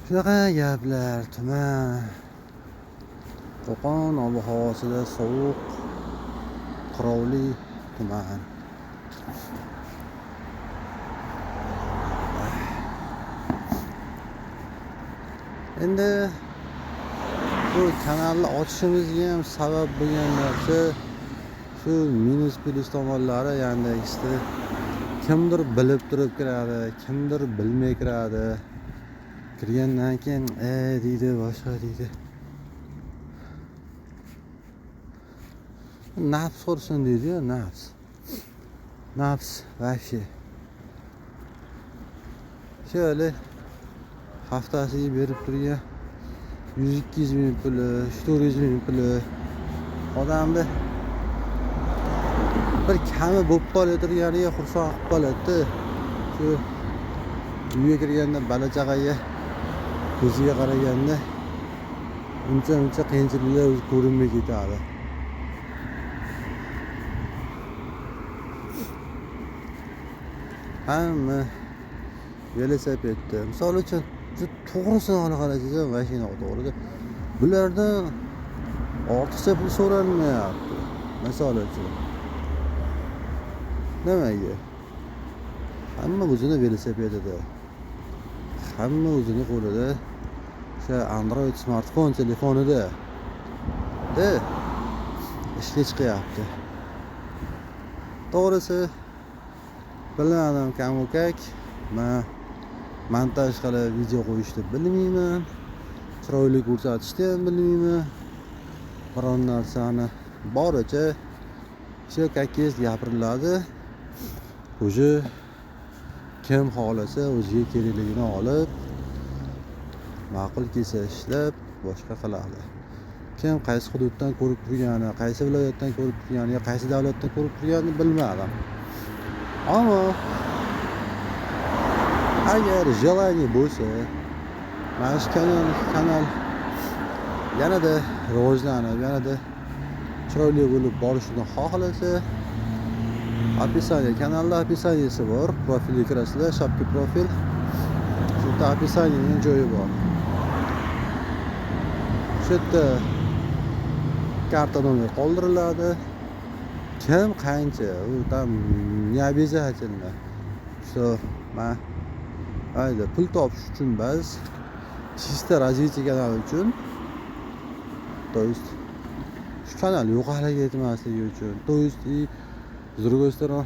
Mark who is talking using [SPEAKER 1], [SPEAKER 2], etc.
[SPEAKER 1] Shunaqa gaplar. Tuman. Qo'qon ob-havosida sovuq, qirovli tuman. Endi bu kanalni ochishimizga ham sabab bo'lgan narsa shu minus plus tomonlari, ya'ni kimdir bilib turib kiradi, kimdir bilmay kiradi. Kirgandan keyin deydi, boshqa deydi. Nafs ursin deydi-yu, nafs. Nafs vahshiy. Şöyle haftasiga berib turgan 100-200 ming puli, 400 ming puli odamni bir kami bo'lib qolayotirganiga xursand qilib qoladi. Shu uyga kirganda bala-chaqaga ko'ziga qaraganda uncha qiyinchiliklar o'zi ko'rinmay ketadi. Hamma velosipedda, misol uchun to'g'risini qarasangiz, mashina to'g'rida bulardan ortiqcha pul so'ralmayapti. Misol uchun nimaga? Hamma o'zini velosipedida, hamma o'zini qo'lida o'sha Android smartfon telefonida ishga chiqyapti. To'g'risi bilmadim, kam-o'kak men montaj qilib video qo'yishni bilmayman, chiroyli ko'rsatishni ham bilmayman. Biron narsani boricha shu kakkiz gapiriladi. O'zi kim xohlasa o'ziga kerakligini olib, ma'qul kelsa ishlab, boshqa qiladi. Kim qaysi hududdan ko'rib turgani, qaysi viloyatdan ko'rib turgani, qaysi davlatdan ko'rib turganini bilmadim. Ammo agar желание bo'lsa, mana shu kanal yanada rivojlanib, yanada chiroyli bo'lib borishini xohlasa, kanalda описаниесі bor. Profilga kirasizlar, shapka profil. Shu yerda описаниеning joyi bor. Shu yerda karta nomer qoldiriladi. Kim qancha, u tam не обязательно. Что pul topish uchun emas, чисто развитие kanali uchun. То есть shu kanal yo'qolib ketmasligi uchun. То есть с другой стороны